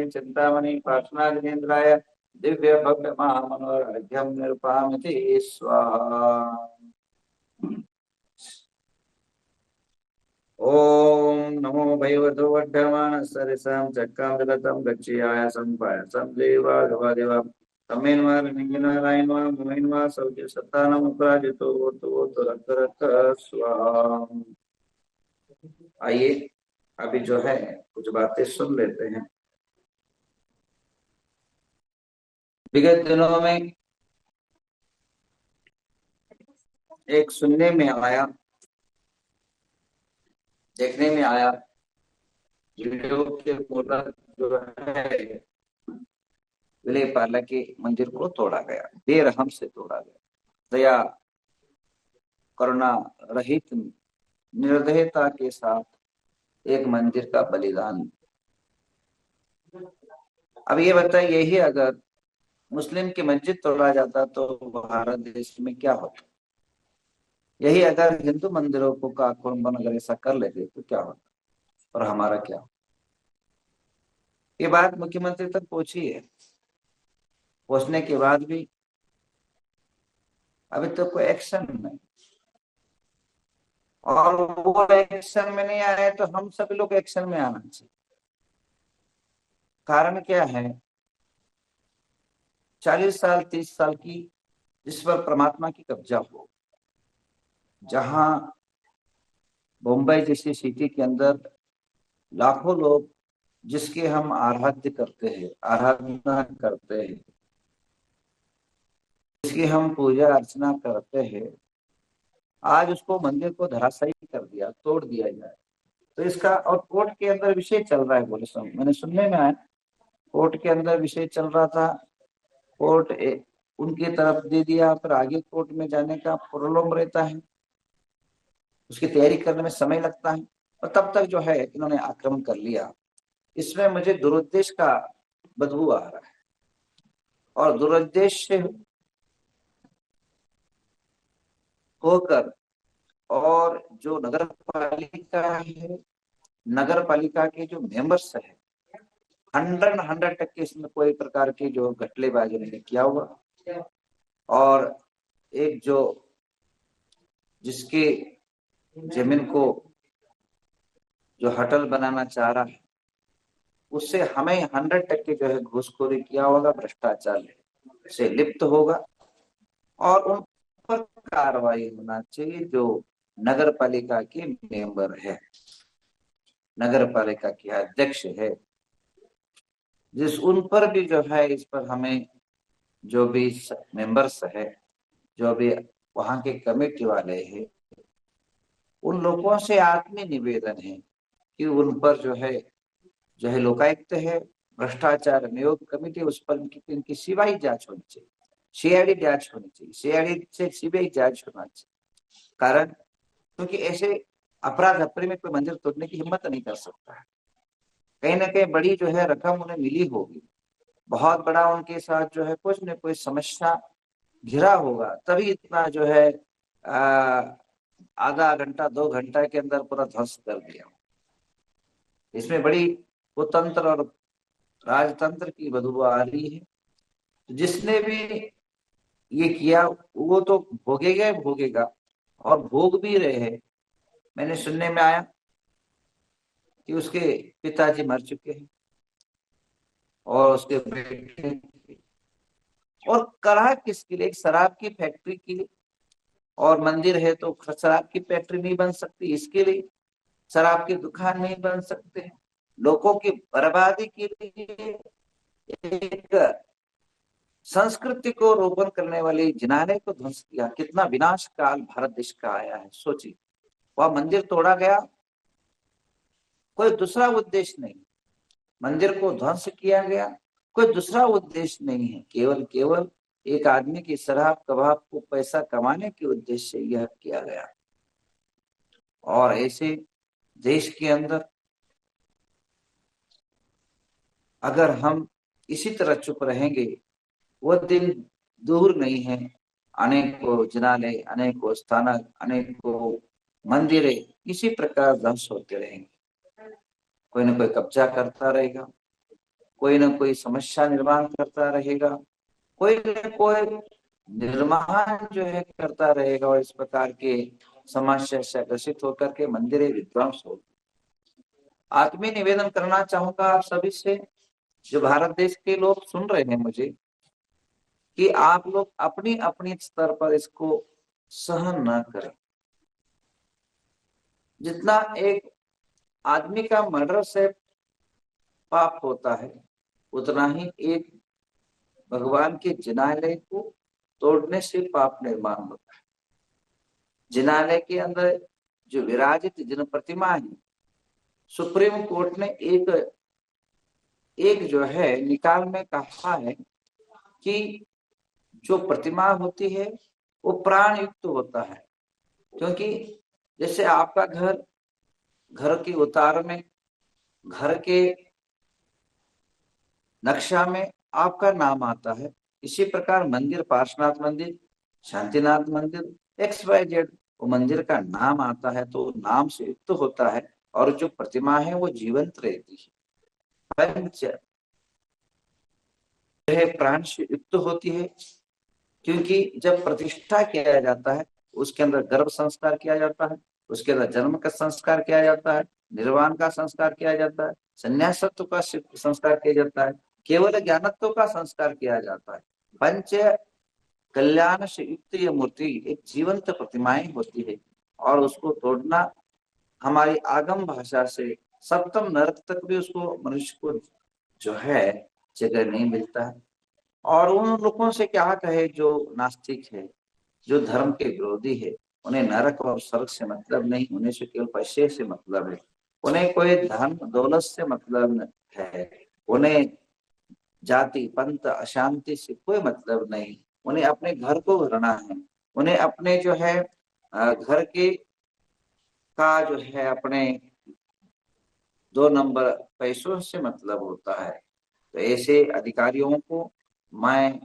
श्री चिंतामणि प्रार्थना गजेन्द्राय दिव्य भव्य महामनोरघ्यम निरुपामिति स्वाहा। ओम नमो भगवतो वर्धमान सरिसं चक्रं विगतं गच्छयाय संपायसं देवा गवादेवा तमेन्वा निंगनारायणवा मुमेन्वा सौख्य सत्तानम अपराजितो तो रक्त स्वाहा। आइए अभी जो है कुछ बातें सुन लेते हैं। विगत दिनों में एक सुनने में आया, देखने में आया, वीडियो के मूलक जो है विलेपार्ले के मंदिर को तोड़ा गया, बेरहम से तोड़ा गया। दया करुणा रहित निर्दयता के साथ एक मंदिर का बलिदान। अब ये बताइए, यही अगर मुस्लिम की मस्जिद तोड़ा जाता तो भारत देश में क्या होता? यही अगर हिंदू मंदिरों को का आक्रमण अगर ऐसा कर लेते तो क्या होता और हमारा क्या? ये बात मुख्यमंत्री तक पहुंची है। पहुंचने के बाद भी अभी तो कोई एक्शन नहीं, और वो एक्शन में नहीं आए तो हम सभी लोग एक्शन में आना चाहिए। कारण क्या है? 40 साल 30 साल की जिस पर परमात्मा की कब्जा हो, जहां मुंबई जैसी सिटी के अंदर लाखों लोग जिसके हम आराध्य करते हैं, आराधना करते हैं, जिसकी हम पूजा अर्चना करते हैं, आज उसको मंदिर को धराशायी कर दिया, तोड़ दिया जाए तो इसका। और कोर्ट के अंदर विषय चल रहा है, बोले मैंने सुनने में आया, कोर्ट के अंदर विषय चल रहा था, कोर्ट उनकी तरफ दे दिया, फिर आगे कोर्ट में जाने का प्रॉब्लम रहता है, उसकी तैयारी करने में समय लगता है, और तब तक जो है इन्होंने आक्रमण कर लिया। इसमें मुझे दुरुद्देश्य का बदबू आ रहा है, और दुरुद्देश्य होकर, और जो नगर पालिका है, नगर पालिका के जो मेंबर्स है, 100% इसमें कोई प्रकार की जो घटलेबाजी नहीं किया हुआ। और एक जो जिसके जमीन को जो होटल बनाना चाह रहा है, उससे हमें 100% जो है घूसखोरी किया होगा, भ्रष्टाचार से लिप्त होगा, और उन पर कार्रवाई होना चाहिए जो नगर पालिका के मेंबर है, नगर पालिका के अध्यक्ष है, जिस उन पर भी जो है, इस पर हमें जो भी मेंबर्स है, जो भी वहां के कमेटी वाले हैं, उन लोगों से आत्मीय निवेदन है कि उन पर जो है लोकायुक्त है, भ्रष्टाचार नियोग कमेटी, उस पर इनकी सीबीआई जांच होनी चाहिए, सीआईडी जांच होनी चाहिए, सीआईडी से सीबीआई जांच होना चाहिए। कारण क्योंकि ऐसे अपराध अपरे में कोई मंदिर तोड़ने की हिम्मत नहीं कर सकता है। कहीं ना कहीं बड़ी जो है रकम उन्हें मिली होगी, बहुत बड़ा उनके साथ जो है कुछ न कोई समस्या घिरा होगा, तभी इतना जो है आधा घंटा 2 घंटा के अंदर पूरा ध्वस्त कर दिया। इसमें बड़ी कुतंत्र और राजतंत्र की बदबू आ रही है। जिसने भी ये किया वो तो भोगेगा ही भोगेगा, और भोग भी रहे हैं। मैंने सुनने में आया कि उसके पिताजी मर चुके हैं, और उसके बेटे, और करा किसके लिए? एक शराब की फैक्ट्री के लिए। और मंदिर है तो शराब की फैक्ट्री नहीं बन सकती, इसके लिए शराब की दुकान नहीं बन सकते। लोगों की बर्बादी के लिए एक संस्कृति को रोपण करने वाले जिनाने को ध्वंस किया। कितना विनाश काल भारत देश का आया है, सोचिए। वह मंदिर तोड़ा गया, कोई दूसरा उद्देश्य नहीं, मंदिर को ध्वंस किया गया, कोई दूसरा उद्देश्य नहीं है, केवल एक आदमी की शराब कबाब को पैसा कमाने के उद्देश्य से यह किया गया। और ऐसे देश के अंदर अगर हम इसी तरह चुप रहेंगे, वो दिन दूर नहीं है, अनेकों जिनालय, अनेकों स्थानक, अनेकों मंदिरें इसी प्रकार ध्वंस होते रहेंगे। कोई ना कोई कब्जा करता रहेगा, कोई ना कोई समस्या निर्माण करता रहेगा, कोई ना कोई निर्माण जो है करता रहेगा, और इस प्रकार के समस्या से ग्रसित होकर के मंदिर विध्वंस हो। आत्मीय निवेदन करना चाहूंगा आप सभी से, जो भारत देश के लोग सुन रहे हैं मुझे, कि आप लोग अपनी अपनी स्तर पर इसको सहन न करें। जितना एक आदमी का मर्डर से पाप होता है, उतना ही एक भगवान के जिनालय को तोड़ने से पाप निर्माण होता है। जिनालय के अंदर जो विराजित जिन प्रतिमा है, सुप्रीम कोर्ट ने एक जो है निकाल में कहा है कि जो प्रतिमा होती है वो प्राण युक्त होता है। क्योंकि जैसे आपका घर के उतार में, घर के नक्शा में आपका नाम आता है, इसी प्रकार मंदिर, पार्श्वनाथ मंदिर, शांतिनाथ मंदिर, XYZ, वो मंदिर का नाम आता है तो नाम से युक्त होता है, और जो प्रतिमा है वो जीवंत रहती है, पंच प्राण से युक्त होती है। क्योंकि जब प्रतिष्ठा किया जाता है, उसके अंदर गर्भ संस्कार किया जाता है, उसके अंदर जन्म का संस्कार किया जाता है, निर्वाण का संस्कार किया जाता है, संन्यासत्व का संस्कार किया जाता है, केवल ज्ञानत्व का संस्कार किया जाता है। पंच कल्याण से युक्त ये मूर्ति एक जीवंत प्रतिमाएं होती है, और उसको तोड़ना हमारी आगम भाषा से सप्तम नरक तक भी उसको मनुष्य को जो है जगह नहीं मिलता है। और उन लोगों से क्या कहे जो नास्तिक है, जो धर्म के विरोधी है, उन्हें नरक और स्वर्ग से मतलब नहीं, उन्हें से केवल पैसे से मतलब है, उन्हें कोई धन दौलत से मतलब है, उन्हें जाति पंथ अशांति से कोई मतलब नहीं, उन्हें अपने घर को भरना है, उन्हें अपने जो है घर के का जो है अपने 2 नंबर पैसों से मतलब होता है। तो ऐसे अधिकारियों को मैं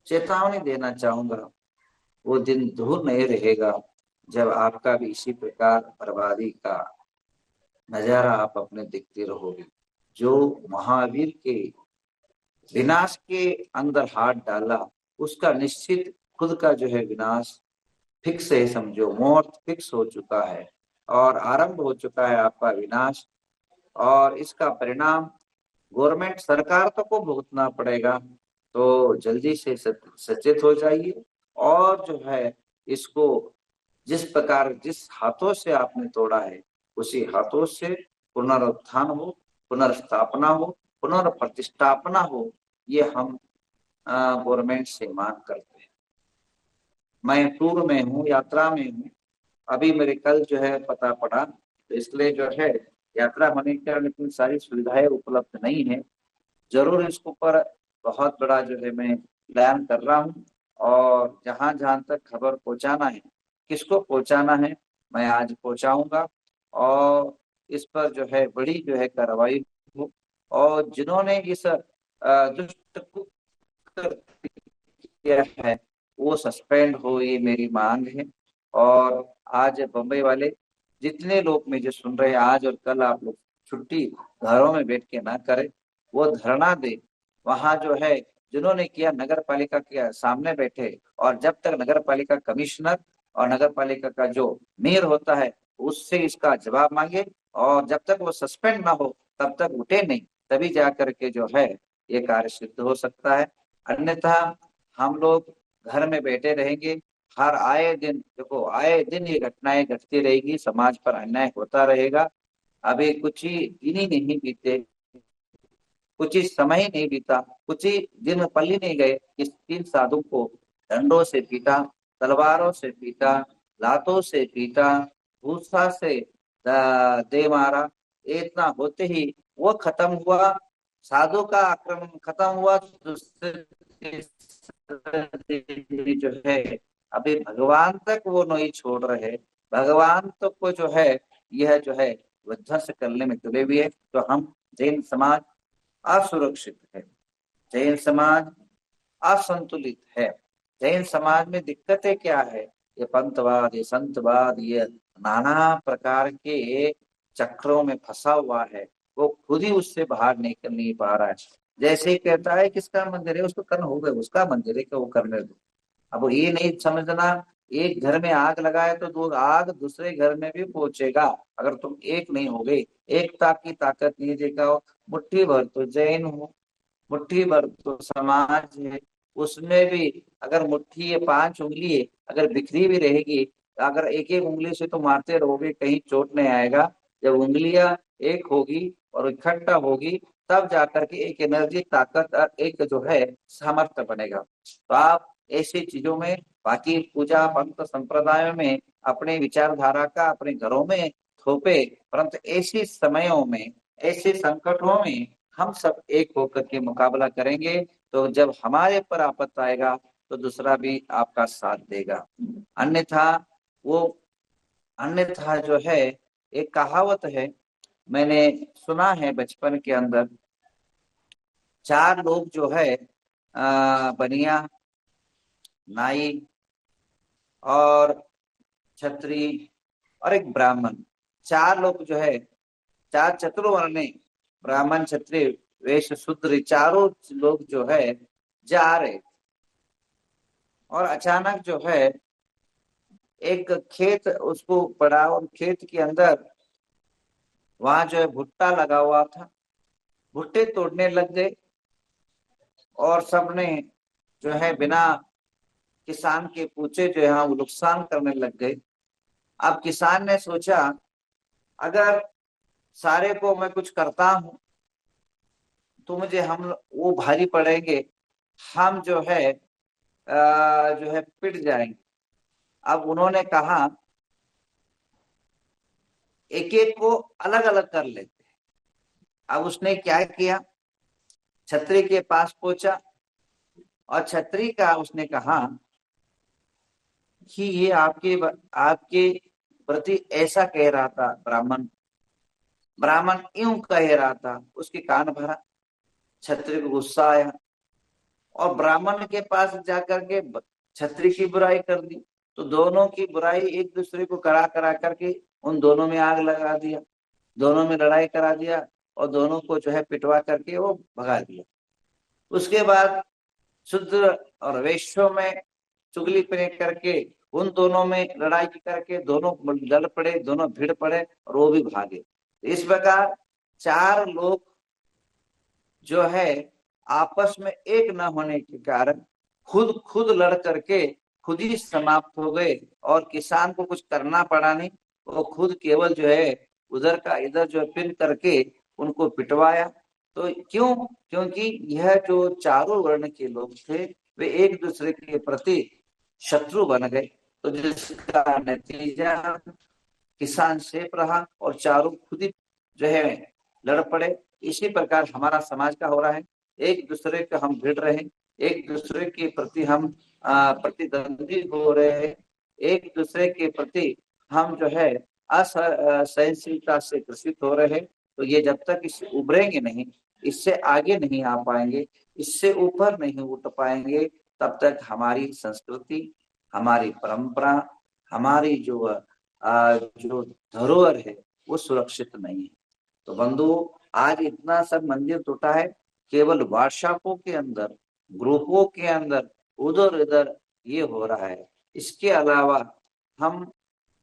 चेतावनी देना चाहूंगा, वो दिन दूर नहीं रहेगा जब आपका भी इसी प्रकार बर्बादी का नजारा आप अपने देखते रहोगे। जो महावीर के विनाश के अंदर हाथ डाला, उसका निश्चित खुद का जो है विनाश फिक्स है, समझो मौत फिक्स हो चुका है, और आरंभ हो चुका है आपका विनाश। और इसका परिणाम गवर्नमेंट सरकार तो को भुगतना पड़ेगा। तो जल्दी से सचेत हो जाइए, और जो है इसको जिस प्रकार जिस हाथों से आपने तोड़ा है, उसी हाथों से पुनरुत्थान हो, पुनर्स्थापना हो, पुनर्प्रतिष्ठापना हो, ये हम गवर्नमेंट से मांग करते हैं। मैं टूर में हूँ, यात्रा में हूँ, अभी मेरे कल जो है पता पड़ा, तो इसलिए जो है यात्रा होने के कारण इतनी सारी सुविधाएं उपलब्ध नहीं है। जरूर इसके ऊपर बहुत बड़ा जो है मैं प्लान कर रहा हूँ, और जहां जहां तक खबर पहुंचाना है, किसको पहुंचाना है, मैं आज पहुंचाऊंगा, और इस पर जो है बड़ी जो है कार्रवाई हो, और जिन्होंने इस दुष्ट किया है वो सस्पेंड हो, ये मेरी मांग है। और आज बम्बई वाले जितने लोग मुझे सुन रहे हैं, आज और कल आप लोग छुट्टी घरों में बैठ के ना करें, वो धरना दे वहां जो है, जिन्होंने किया नगर पालिका के सामने बैठे, और जब तक नगर पालिका कमिश्नर और नगर पालिका का जो मेयर होता है उससे इसका जवाब मांगे, और जब तक वो सस्पेंड ना हो तब तक उठे नहीं, तभी जा करके जो है ये कार्य सिद्ध हो सकता है। अन्यथा हम लोग घर में बैठे रहेंगे, हर आए दिन देखो, आए दिन ये घटनाएं घटती रहेगी, समाज पर अन्याय होता रहेगा। अभी कुछ ही दिन ही नहीं बीते, कुछ ही समय ही नहीं बीता, कुछ ही दिन पल ही नहीं गए, इस 3 साधु को डंडों से पीटा, तलवारों से पीटा, लातों से पीटा, भूसा से दे मारा। इतना होते ही वो खत्म हुआ, साधु का आक्रमण खत्म हुआ। दूसरे जो है अभी भगवान तक वो नहीं छोड़ रहे, भगवान तो को जो है यह जो है विध्वंस करने में तुले हुए है। तो हम जैन समाज असुरक्षित है, जैन समाज असंतुलित है। जैन समाज में दिक्कतें क्या है, ये पंथवाद, ये संतवाद, ये नाना प्रकार के चक्रों में फंसा हुआ है। वो खुद ही उससे बाहर निकल नहीं पा रहा है। जैसे ही कहता है किसका मंदिर है, उसको कर्म हो गए, उसका मंदिर है कि वो करने दो। अब वो ये नहीं समझना, एक घर में आग लगाए तो दो आग दूसरे घर में भी पहुंचेगा। अगर तुम एक नहीं हो गए, एकता की ताकत नहीं देखा हो। मुट्ठी भर तो जैन हो, मुट्ठी भर तो समाज है, उसमें भी अगर मुट्ठी ये 5 उंगली है, अगर बिखरी भी रहेगी, अगर एक एक उंगली से तो मारते रहोगे कहीं चोट नहीं आएगा। जब उंगलियां एक होगी और इकट्ठा होगी, तब जाकर के एक एनर्जी, ताकत और एक जो है सामर्थ्य बनेगा। तो आप ऐसी चीजों में, बाकी पूजा पंथ संप्रदायों में अपने विचारधारा का अपने घरों में थोपे, परंतु ऐसे समयों में, ऐसे संकटों में हम सब एक होकर के मुकाबला करेंगे, तो जब हमारे पर आपत्ति आएगा तो दूसरा भी आपका साथ देगा। अन्यथा वो, अन्यथा जो है, एक कहावत है, मैंने सुना है बचपन के अंदर, 4 लोग जो है, बनिया, नाई और छत्री और एक ब्राह्मण, 4 लोग जो है, 4 चतुर्वर्ण, ब्राह्मण क्षत्रिय वैश्य शूद्र, चारों लोग जो है जा रहे। और अचानक जो है एक खेत उसको पड़ा, और खेत के अंदर वहां जो है भुट्टा लगा हुआ था, भुट्टे तोड़ने लग गए, और सबने जो है बिना किसान के पूछे जो है वो नुकसान करने लग गए। अब किसान ने सोचा, अगर सारे को मैं कुछ करता हूं तो मुझे हम वो भारी पड़ेंगे, हम जो है जो है पिट जाएंगे। अब उन्होंने कहा एक एक को अलग अलग कर लेते हैं। अब उसने क्या किया, छतरी के पास पहुंचा, और छतरी का उसने कहा कि ये आपके आपके प्रति ऐसा कह रहा था ब्राह्मण, ब्राह्मण यूं कह रहा था। उसके कान भरा, छतरी को गुस्सा आया, और ब्राह्मण के पास जाकर के छतरी की बुराई कर दी। तो दोनों की बुराई एक दूसरे को करा करा करके उन दोनों में आग लगा दिया, दोनों में लड़ाई करा दिया, और दोनों को जो है पिटवा करके वो भगा दिया। उसके बाद शूद्र और वैश्यों में चुगली प्रे करके उन दोनों में लड़ाई करके दोनों लड़ पड़े, दोनों भिड़ पड़े और वो भी भागे। इस प्रकार 4 लोग जो है आपस में एक न होने के कारण खुद खुद लड़ करके खुद ही समाप्त हो गए, और किसान को कुछ करना पड़ा नहीं। वो खुद केवल जो है उधर का इधर जो पिन करके उनको पिटवाया। तो क्यों? क्योंकि यह जो चारों वर्ण के लोग थे, वे एक दूसरे के प्रति शत्रु बन गए। तो जिसका नतीजा किसान सेफ रहा, और चारों खुद ही जो है लड़ पड़े। इसी प्रकार हमारा समाज का हो रहा है, एक दूसरे के हम भिड़ रहे हैं, एक दूसरे के प्रति हम प्रतिद्वंदी हो रहे हैं, एक दूसरे के प्रति हम जो है असहनशीलता से ग्रसित हो रहे हैं। तो ये जब तक इससे उभरेंगे नहीं, इससे आगे नहीं आ पाएंगे, इससे ऊपर नहीं उठ पाएंगे, तब तक हमारी संस्कृति, हमारी परंपरा, हमारी जो धरोहर है वो सुरक्षित नहीं है। तो बंधु, आज इतना सब मंदिर टूटा है, केवल व्हाट्सएपों के अंदर, ग्रुपों के अंदर, उधर इधर ये हो रहा है। इसके अलावा हम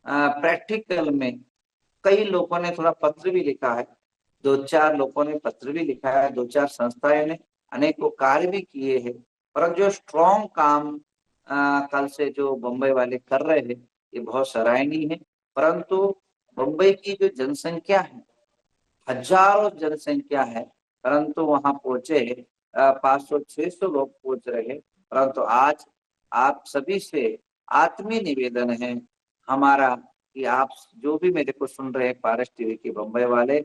प्रैक्टिकल में कई लोगों ने थोड़ा पत्र भी लिखा है, 2-4 लोगों ने पत्र भी लिखा है, 2-4 संस्थाएं ने अनेकों कार्य भी किए हैं। पर जो स्ट्रॉन्ग काम कल से जो बम्बई वाले कर रहे हैं, ये बहुत सराहनीय है। परंतु मुंबई की जो जनसंख्या है, हजारों जनसंख्या है, परंतु वहां पहुंचे 500-600 लोग पहुंच रहे। परंतु आज आप सभी से आत्मीय निवेदन है हमारा कि आप जो भी मेरे को सुन रहे हैं, पारस टीवी के बम्बई वाले,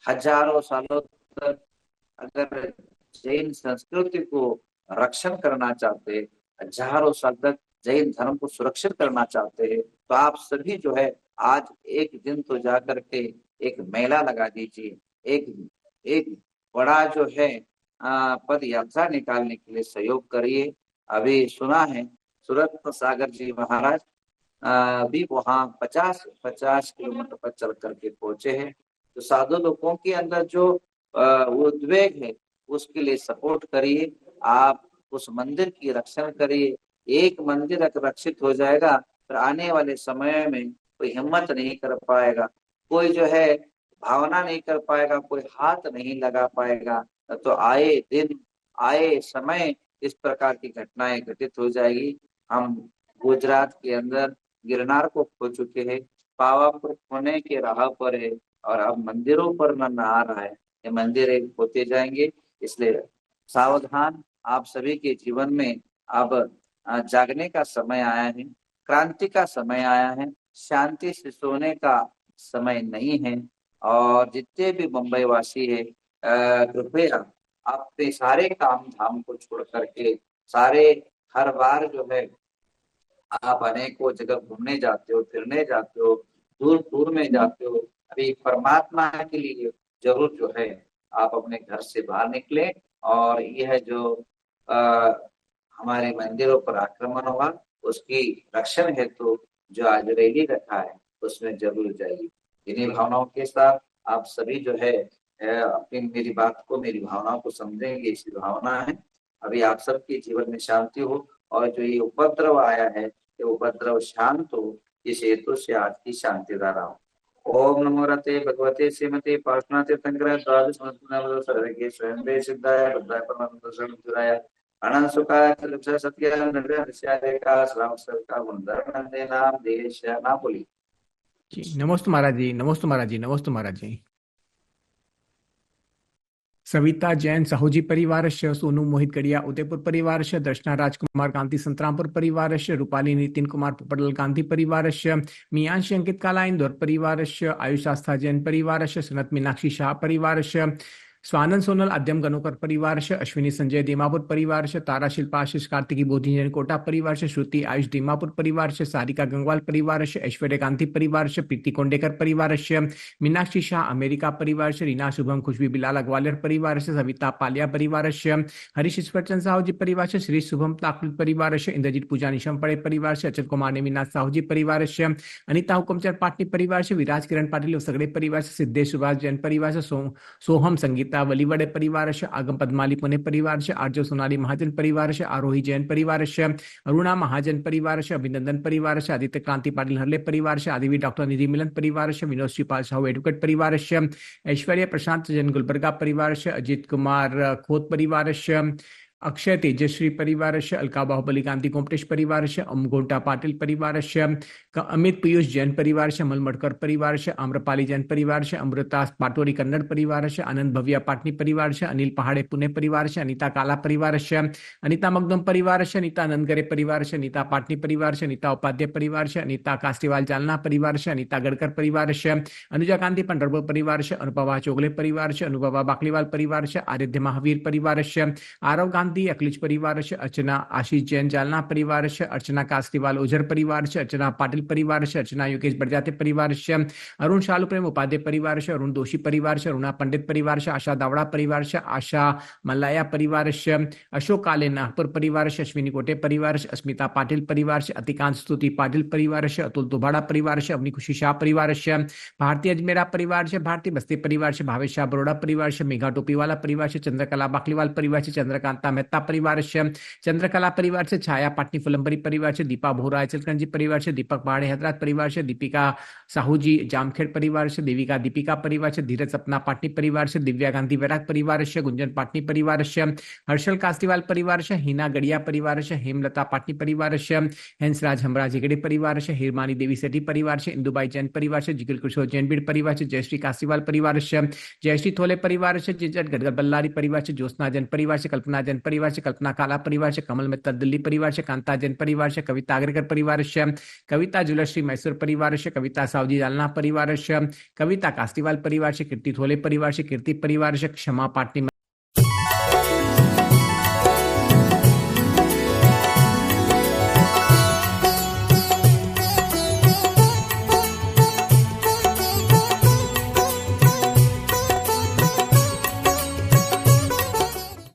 हजारों सालों तक अगर जैन संस्कृति को रक्षण करना चाहते, हजारों साल तक जैन धर्म को सुरक्षित करना चाहते हैं, तो आप सभी जो है आज एक दिन तो जाकर के एक मेला लगा दीजिए, एक एक बड़ा जो है पद यात्रा निकालने के लिए सहयोग करिए। अभी सुना है सूरत सागर जी महाराज भी वहाँ 50 किलोमीटर पर चल करके पहुंचे हैं। तो साधु लोगों के अंदर जो वो उद्वेग है उसके लिए सपोर्ट करिए, आप उस मंदिर की रक्षण करिए। एक मंदिर अगर रक्षित हो जाएगा फिर आने वाले समय में कोई हिम्मत नहीं कर पाएगा, कोई जो है भावना नहीं कर पाएगा, कोई हाथ नहीं लगा पाएगा। तो आए दिन आए समय इस प्रकार की घटनाएं घटित हो जाएगी। हम गुजरात के अंदर गिरनार को खो चुके हैं, पावापुर खोने के राह पर है, और अब मंदिरों पर न आ रहा है, ये मंदिर होते जाएंगे। इसलिए सावधान, आप सभी के जीवन में अब जागने का समय आया है, क्रांति का समय आया है, शांति से सोने का समय नहीं है। और जितने भी मुंबई वासी है, कृपया अपने सारे काम धाम को छोड़ करके सारे, हर बार जो है आप अनेकों जगह घूमने जाते हो, फिरने जाते हो, दूर दूर में जाते हो, अभी परमात्मा के लिए जरूर जो है आप अपने घर से बाहर निकले। और यह जो आ, हमारे मंदिरों पर आक्रमण हुआ उसकी रक्षण हेतु जो आज रैली रखा है उसमें जरूर जाइए। इन्हीं भावनाओं के साथ आप सभी जो है अपनी मेरी बात को, मेरी भावनाओं को समझेंगे, इसी भावना है अभी आप सबके जीवन में शांति हो, और जो ये उपद्रव आया है ये उपद्रव शांत हो, इस हेतु से आज की शांति धारा हो। ओम नमो रते भगवते श्रीमते पार्श्वनाथ तीर्थंकर द्वादश सर्वज्ञ स्वयं सिद्धाय बुद्धाय परमात्मने अनंत सुखाय सत्य नृत्य का श्राम का गुणधर नाम देश ना बोली। जी नमस्ते महाराज जी, नमस्ते महाराज जी, नमस्ते महाराज जी। सविता जैन साहूजी परिवारस्य, सोनू मोहित गड़िया उदयपुर परिवारस्य, दर्शना राजकुमार गांधी संतरामपुर परिवारस्य, रूपाली नितिन कुमार पटल गांधी परिवारस्य, मियांशी अंकित काला इंदौर परिवारस्य, आयुष आस्था जैन परिवारस्य, सनत मीनाक्षी शाह परिवारस्य, स्वानंद सोनल आद्यम गणोकर परिवारस्य, अश्विनी संजय दीमापुर परिवारस्य, तारा शिल्पा आशीष कार्तिकी बोधि जैन कोटा परिवारस्य, श्रुति आयुष दीमापुर परिवारस्य, सारिका गंगवाल परिवारस्य, ऐश्वर्य गांधी परिवारस्य, प्रीति कोंडेकर परिवारस्य, मीनाक्षी शाह अमेरिका परिवारस्य, रीना शुभम खुशबी बिलाला ग्वालियर परिवारस्य, सविता पालिया परिवारस्य, हरीश ईश्वरचंद साहूजी परिवारस्य, श्री शुभम ताकुल परिवारस्य, इंद्रजीत पूजा निशम पड़े परिवारस्य, अचल कुमार नेमिनाथ साहूजी परिवारस्य, अनिता हुकुमचंद पाटनी परिवारस्य, विराज किरण पाटिल सगड़े परिवारस्य, सिद्धेश सुभाष जैन परिवारस्य, सोहम संगीता वलीवड़े परिवारस्य, आगम पद्माली पुणे परिवारस्य, आर्जव सोनाली महाजन परिवारस्य, आरोही जैन परिवारस्य, अरुणा महाजन परिवारस्य, अभिनंदन परिवारस्य, आदित्य क्रांति पाटिल हरले परिवारस्य, आदिवी डॉक्टर निधि मिलन परिवारस्य, विनोद श्रीपाल साहू एडवोकेट परिवारस्य, ऐश्वर्य प्रशांत जैन गुलबर्गा परिवारस्य, अजित कुमार खोत परिवारस्य, अक्षय तेजश्री परिवारस्य, अलका बाहुबली गांधी गोमटेश परिवारस्य, अमगोंटा पाटिल परिवारस्य, अमित पीयूष जैन परिवारस्य, मलमडकर परिवारस्य, आम्रपाली जैन परिवारस्य, अमृता पाटोरी कन्नड़ परिवारस्य, आनंद भव्या पाटनी परिवारस्य, अनिल पहाड़े पुणे परिवारस्य, अनिता काला परिवारस्य, अनिता मगदम परिवारस्य, अनिता नंदगरे परिवारस्य, अनिता पाटनी परिवारस्य, अनिता उपाध्याय परिवारस्य, अनिता कास्टीवाल जालना परिवारस्य, अनिता गडकर परिवारस्य, अनुजा गांधी पंडरपुर परिवारस्य, अनुपमा चोगले परिवारस्य, अनुभवा बाकलीवाल परिवारस्य, आराध्य महावीर परिवारस्य, आरव गांधी अखिलेश परिवारस्य, अर्चना आशीष जैन जालना परिवारस्य, अर्चना कास्टीवाल ओझर परिवारस्य, अर्चना पाटिल परिवारस्य, अर्चना योगेश बड़जाते परिवारस्य, अरुण शालू प्रेम उपाध्याय परिवारस्य, अरुण दोषी परिवारस्य, अरुणा पंडित परिवारस्य, आशा दावड़ा परिवारस्य, आशा मल्लाया परिवारस्य, अशोक काले नागपुर परिवारस्य, अश्विनी कोटे परिवारस्य, अस्मिता पाटिल परिवारस्य, अतिकांत स्तुति पाटिल परिवारस्य, अतुल दुबाड़ा परिवारस्य, अवनी खुशी शाह परिवारस्य, भारती अजमेरा परिवारस्य, भारती बस्ती परिवारस्य, भावेश शाह बरोड़ा परिवारस्य, मेघा टोपीवाला परिवारस्य, चंद्रकला बाकलीवाल परिवारस्य, चंद्रकांता मेहता परिवारस्य, चंद्रकला परिवार से, छाया पाटनी फुलंबरी परिवार से, दीपा भोरा अचलकंजी परिवार से, दीपक पहाड़े हैदराबाद परिवार से, दीपिका साहूजी जामखेड़ परिवार से, देविका दीपिका परिवार से, धीरज सपना पाटनी परिवार से, दिव्या गांधी वैराग परिवार से, गुंजन पाटनी परिवार से, हर्षल कास्तीवाल परिवार से, हिना गड़िया परिवार से, हेमलता पाटनी परिवार से, हंसराज हमरा जिगड़े परिवार से, हिरमानी देवी सेठी परिवार से, इंदुबाई जैन परिवार से, जिगल किशोर जैन बीड़ परिवार से, जयश्री कास्तीवाल परिवार से, जयश्री थोले परिवार से, जिजट गदगल बल्लारी परिवार से, ज्योत्सना जैन परिवार से, कल्पना जैन परिवार से, कल्पना काला परिवार से, कमल मित्तल दिल्ली परिवार से, कांता जैन परिवार से, कविता अग्रकर परिवार से, कविता जुलश्री मैसूर परिवार से, कविता सावजी जालना परिवार से, कविता कास्तीवाल परिवार से, कीर्ति थोले परिवार से, कीर्ति परिवार से, क्षमा पाटनी